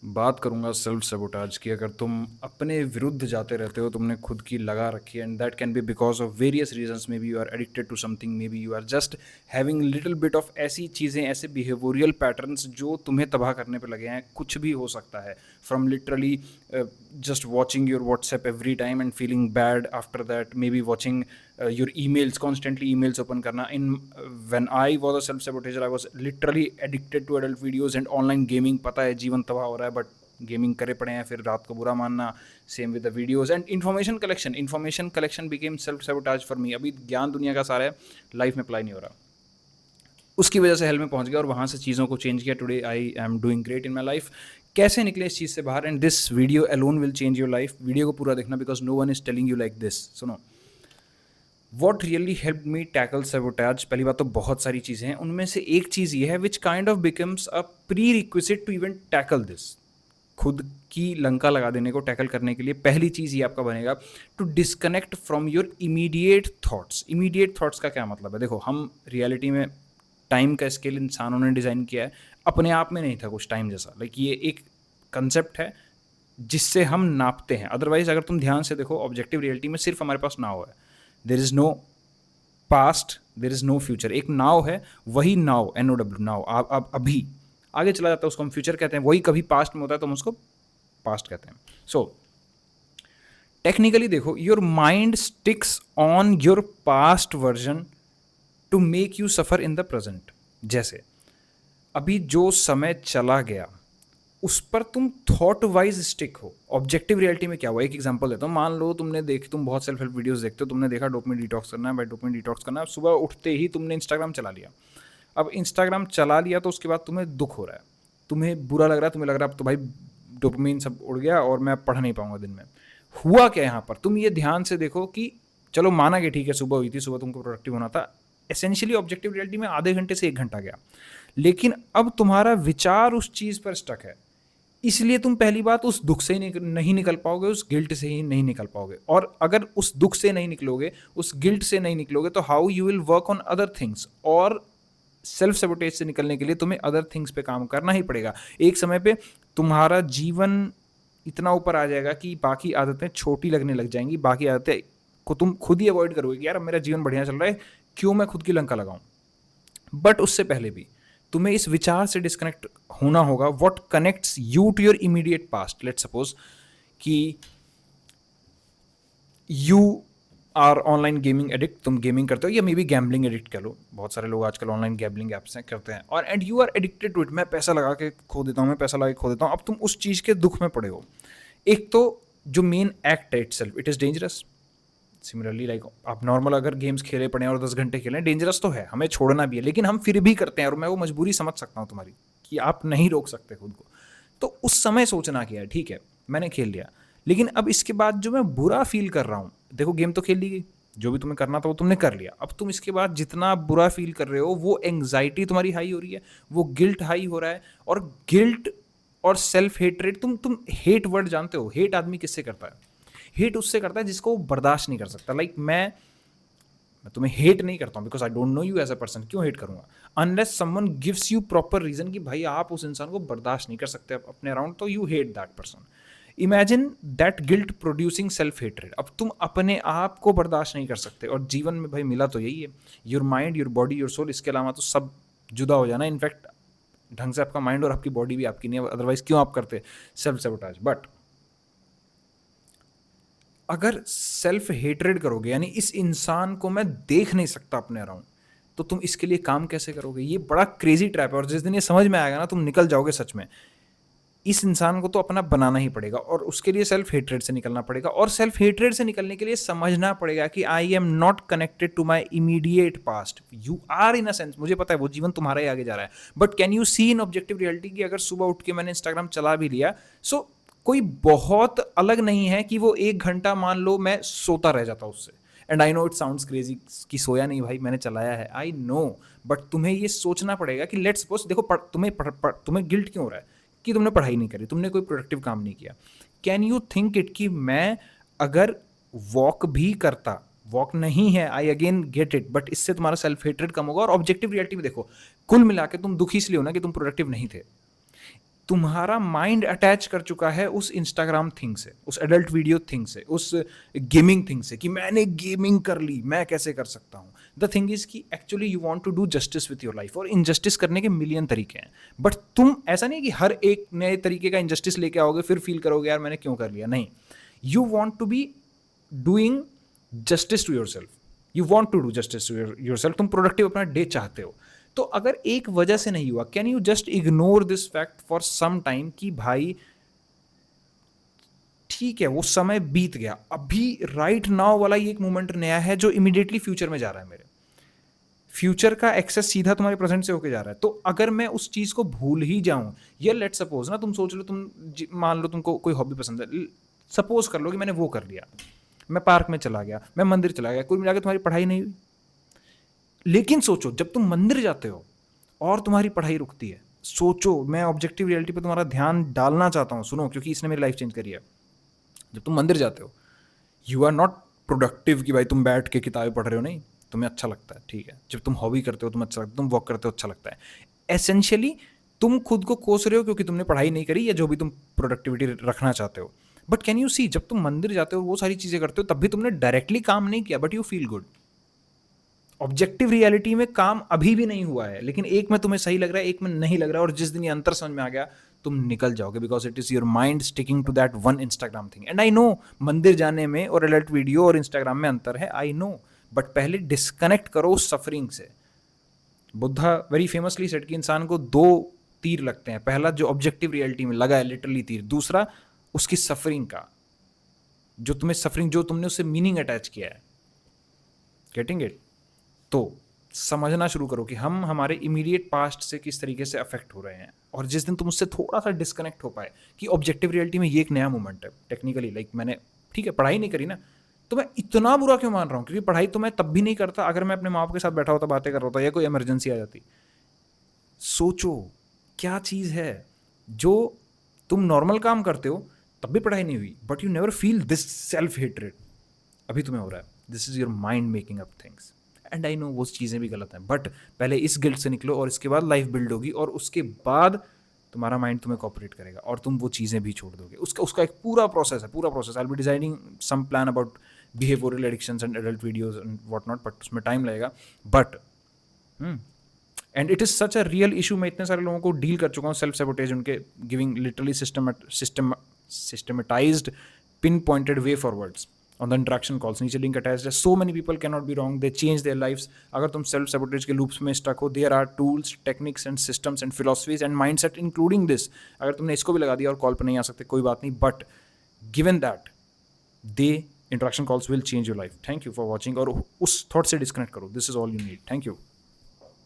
बात करूंगा self sabotage की। अगर तुम अपने विरुद्ध जाते रहते हो, तुमने खुद की लगा रखी है, and that can be because of various reasons. Maybe you are addicted to something, maybe you are just having little bit of ऐसी चीज़ें, ऐसे बिहेवियरियल पैटर्न्स जो तुम्हें तबाह करने पे लगे हैं। कुछ भी हो सकता है, from literally just watching your WhatsApp every time and feeling bad after that, maybe watching your emails, constantly emails open karna. When I was a self sabotager, I was literally addicted to adult videos and online gaming. पता है जीवन तबाह हो रहा है, but gaming करे पड़े हैं, फिर रात को बुरा मानना। Same with the videos and information collection became self sabotage for me. अभी ज्ञान दुनिया का सारा है, लाइफ में अप्लाई नहीं हो रहा। उसकी वजह से हेल में पहुंच गया और वहां से चीज़ों को चेंज किया। Today I am doing great in my life. कैसे निकले इस चीज़ से बाहर, and this video alone will change your life. Video को पूरा देखना, because no one is telling you like this. सुनो, what really help me tackle sabotage. पहली बात तो बहुत सारी चीज़ें हैं, उनमें से एक चीज़ ये है which kind of becomes a prerequisite to even tackle this. खुद की लंका लगा देने को टैकल करने के लिए पहली चीज़ ये आपका बनेगा to disconnect from your immediate thoughts. Immediate thoughts का क्या मतलब है? देखो, हम रियलिटी में टाइम का स्केल इंसानों ने डिज़ाइन किया है, अपने आप में नहीं था कुछ टाइम जैसा। लाइक ये एक कंसेप्ट है जिससे हम नापते हैं। अदरवाइज अगर तुम ध्यान से देखो, ऑब्जेक्टिव रियलिटी में सिर्फ हमारे पास नाव है। There is no past, there is no future. एक नाव है, वही नाव, NOW नाव, आप अभी आगे चला जाता है, उसको हम फ्यूचर कहते हैं। वही कभी पास्ट में होता है तो हम उसको पास्ट कहते हैं। सो टेक्निकली देखो, your mind sticks on your past version two make you suffer in the present. जैसे अभी जो समय चला गया उस पर तुम थॉट वाइज स्टिक हो। ऑब्जेक्टिव रियलिटी में क्या हुआ, एक एग्जांपल देता हूँ। मान लो तुम बहुत सेल्फ हेल्प वीडियोस देखते हो, तुमने देखा डोपामिन डिटॉक्स करना है, भाई डोपामिन डिटॉक्स करना है। सुबह उठते ही तुमने इंस्टाग्राम चला लिया। अब इंस्टाग्राम चला लिया तो उसके बाद तुम्हें दुख हो रहा है, तुम्हें बुरा लग रहा है, तुम्हें लग रहा है अब तो भाई डोपामिन सब उड़ गया और मैं पढ़ नहीं पाऊंगा दिन में। हुआ क्या यहाँ पर? तुम ये ध्यान से देखो कि चलो माना कि ठीक है सुबह हुई थी, सुबह तुमको प्रोडक्टिव होना था, एसेंशियली ऑब्जेक्टिव रियलिटी में आधे घंटे से 1 घंटा गया, लेकिन अब तुम्हारा विचार उस चीज़ पर स्टक है। इसलिए तुम पहली बात उस दुख से नहीं निकल पाओगे, उस गिल्ट से ही नहीं निकल पाओगे। और अगर उस दुख से नहीं निकलोगे, उस गिल्ट से नहीं निकलोगे, तो how you will work on other things. और सेल्फ सेबोटेज से निकलने के लिए तुम्हें अदर थिंग्स पे काम करना ही पड़ेगा। एक समय पे तुम्हारा जीवन इतना ऊपर आ जाएगा कि बाकी आदतें छोटी लगने लग जाएंगी। बाकी आदतें को तुम खुद ही अवॉइड करोगे कि यार अब मेरा जीवन बढ़िया चल रहा है, क्यों मैं खुद की लंका लगाऊं। बट उससे पहले भी तुम्हें इस विचार से डिस्कनेक्ट होना होगा, what connects you to your immediate past. Let's suppose कि you are online gaming addict, तुम गेमिंग करते हो, या मे बी गैम्बलिंग एडिक्ट कह लो। बहुत सारे लोग आजकल ऑनलाइन गैम्बलिंग ऐप्स हैं करते हैं, और and you are addicted to it. मैं पैसा लगा के खो देता हूँ, मैं पैसा लगा के खो देता हूँ। अब तुम उस चीज़ के दुख में पड़े हो। एक तो जो मेन एक्ट है it self, it is dangerous. Similarly like आप नॉर्मल अगर गेम्स खेले पड़े हैं और 10 घंटे खेलें, डेंजरस तो है, हमें छोड़ना भी है, लेकिन हम फिर भी करते हैं। और मैं वो मजबूरी समझ सकता हूँ तुम्हारी कि आप नहीं रोक सकते खुद को। तो उस समय सोचना क्या है, ठीक है मैंने खेल लिया, लेकिन अब इसके बाद जो मैं बुरा फील कर रहा हूँ, देखो गेम तो खेल ली गई, जो भी तुम्हें करना था वो तुमने कर लिया। अब तुम इसके बाद जितना बुरा फील कर रहे हो, वो एंग्जाइटी तुम्हारी हाई हो रही है, वो गिल्ट हाई हो रहा है। और गिल्ट और सेल्फ हेटरेट, तुम हेट वर्ड जानते हो? हेट आदमी किससे करता है? हेट उससे करता है जिसको वो बर्दाश्त नहीं कर सकता। लाइक मैं तुम्हें हेट नहीं करता हूँ because I don't know you as a person. क्यों हेट करूंगा? Unless someone gives you proper reason कि भाई आप उस इंसान को बर्दाश्त नहीं कर सकते अपने अराउंड, तो you hate that person. Imagine that guilt producing self hatred. अब तुम अपने आप को बर्दाश्त नहीं कर सकते, और जीवन में भाई मिला तो यही है, your mind, your body, your soul. इसके अलावा तो सब जुदा हो जाना। इनफैक्ट ढंग से आपका माइंड और आपकी बॉडी भी आपकी नहीं है, अदरवाइज क्यों आप करते सेल्फ सेबोटाज। बट अगर सेल्फ हेटरेड करोगे, यानी इस इंसान को मैं देख नहीं सकता अपने अराउंड, तो तुम इसके लिए काम कैसे करोगे? ये बड़ा क्रेजी ट्रैप है, और जिस दिन ये समझ में आएगा ना, तुम निकल जाओगे सच में। इस इंसान को तो अपना बनाना ही पड़ेगा, और उसके लिए सेल्फ हेटरेड से निकलना पड़ेगा। और सेल्फ हेटरेड से निकलने के लिए समझना पड़ेगा कि I am not connected to my immediate past. You are in a sense, मुझे पता है वो जीवन तुम्हारा ही आगे जा रहा है, but can you see in objective reality कि अगर सुबह उठ के मैंने इंस्टाग्राम चला भी लिया, सो कोई बहुत अलग नहीं है कि वो 1 घंटा मान लो मैं सोता रह जाता उससे। And I no it sounds crazy कि सोया नहीं भाई, मैंने चलाया है, आई नो। बट तुम्हें ये सोचना पड़ेगा कि लेट्स सपोज, देखो तुम्हें गिल्ट क्यों हो रहा है कि तुमने पढ़ाई नहीं करी, तुमने कोई प्रोडक्टिव काम नहीं किया। कैन यू थिंक इट कि मैं अगर वॉक भी करता, वॉक नहीं है, I again get it, but इससे तुम्हारा सेल्फ हेट्रेड कम होगा। और ऑब्जेक्टिव रियलिटी में देखो, कुल मिला के तुम दुखी इसलिए हो ना कि तुम प्रोडक्टिव नहीं थे। तुम्हारा माइंड अटैच कर चुका है उस इंस्टाग्राम थिंग से, उस एडल्ट वीडियो थिंग से, उस गेमिंग थिंग से कि मैंने गेमिंग कर ली, मैं कैसे कर सकता हूँ। द थिंग इज कि actually you want to do justice with your life, और इनजस्टिस करने के मिलियन तरीके हैं, बट तुम ऐसा नहीं कि हर एक नए तरीके का इनजस्टिस लेके आओगे फिर फील करोगे यार मैंने क्यों कर लिया। नहीं, you want to be doing justice to yourself, you want to do justice to yourself. तुम प्रोडक्टिव अपना डे चाहते हो, तो अगर एक वजह से नहीं हुआ, can you just ignore this fact for some time कि भाई ठीक है वो समय बीत गया, अभी राइट नाउ वाला ये एक मोमेंट नया है जो इमीडिएटली फ्यूचर में जा रहा है, मेरे फ्यूचर का एक्सेस सीधा तुम्हारे प्रेजेंट से होके जा रहा है। तो अगर मैं उस चीज को भूल ही जाऊं, या लेट सपोज ना, तुम सोच लो, मान लो तुमको कोई हॉबी पसंद है, सपोज कर लो कि मैंने वो कर लिया, मैं पार्क में चला गया, मैं मंदिर चला गया, कुल मिला के तुम्हारी पढ़ाई नहीं हुई। लेकिन सोचो जब तुम मंदिर जाते हो और तुम्हारी पढ़ाई रुकती है, सोचो, मैं ऑब्जेक्टिव रियलिटी पे तुम्हारा ध्यान डालना चाहता हूँ, सुनो, क्योंकि इसने मेरी लाइफ चेंज करी है। जब तुम मंदिर जाते हो, यू आर नॉट प्रोडक्टिव कि भाई तुम बैठ के किताबें पढ़ रहे हो, नहीं, तुम्हें अच्छा लगता है, ठीक है। जब तुम हॉबी करते हो तुम्हें अच्छा लगता है, तुम वॉक करते हो अच्छा लगता है। एसेंशियली तुम खुद को कोस रहे हो क्योंकि तुमने पढ़ाई नहीं करी या जो भी तुम प्रोडक्टिविटी रखना चाहते हो। बट कैन यू सी, जब तुम मंदिर जाते हो वो सारी चीजें करते हो, तब भी तुमने डायरेक्टली काम नहीं किया, but you feel good. Objective reality में काम अभी भी नहीं हुआ है, लेकिन एक में तुम्हें सही लग रहा है, एक में नहीं लग रहा है, और जिस दिन ये अंतर समझ में आ गया तुम निकल जाओगे, because it is your mind sticking to that one Instagram thing. And I know मंदिर जाने में और एडल्ट वीडियो और इंस्टाग्राम में अंतर है, आई नो, बट पहले डिस्कनेक्ट करो उस सफरिंग से। बुद्धा वेरी फेमसली सेड कि इंसान को दो तीर लगते हैं, पहला जो ऑब्जेक्टिव रियलिटी में लगा है लिटरली तीर, दूसरा उसकी सफरिंग का, जो तुम्हें सफरिंग, जो तुमने उससे मीनिंग अटैच किया है। Getting it? तो समझना शुरू करो कि हम हमारे इमीडिएट पास्ट से किस तरीके से अफेक्ट हो रहे हैं, और जिस दिन तुम उससे थोड़ा सा डिस्कनेक्ट हो पाए कि ऑब्जेक्टिव रियलिटी में ये एक नया मोमेंट है, टेक्निकली लाइक मैंने ठीक है पढ़ाई नहीं करी ना, तो मैं इतना बुरा क्यों मान रहा हूँ, क्योंकि पढ़ाई तो मैं तब भी नहीं करता अगर मैं अपने माँ बाप के साथ बैठा होता, बातें कर रहा होता, या कोई इमरजेंसी आ जाती। सोचो क्या चीज़ है जो तुम नॉर्मल काम करते हो तब भी पढ़ाई नहीं हुई, but you never feel this self hatred, अभी तुम्हें हो रहा है। This is your mind making up things, and I no वो चीज़ें भी गलत हैं, बट पहले इस गिल्ट से निकलो, और इसके बाद लाइफ बिल्ड होगी, और उसके बाद तुम्हारा माइंड तुम्हें कोऑपरेट करेगा और तुम वो चीज़ें भी छोड़ दोगे। उसका उसका एक पूरा प्रोसेस है, पूरा process. I will be designing some plan about behavioural addictions and adult videos and what not, but उसमें टाइम लगेगा। But and it is such a real issue. मैं इतने सारे लोगों को डील कर चुका हूँ, सेल्फ सैबोटेज, उनके giving literally systematised pinpointed way forwards on the interaction calls, नीचे लिंक अटैच्ड है। So many people cannot be wrong, they change their lives। अगर तुम सेल्फ सैबोटेज के लूप्स में स्टक हो, there are tools, techniques and systems and philosophies and mindset including this। अगर तुमने इसको भी लगा दिया और कॉल पर नहीं आ सकते कोई बात नहीं, but given that they interaction calls will change your life। Thank you for watching, और उस थॉट से डिस्कनेक्ट करो। This is all you need। Thank you।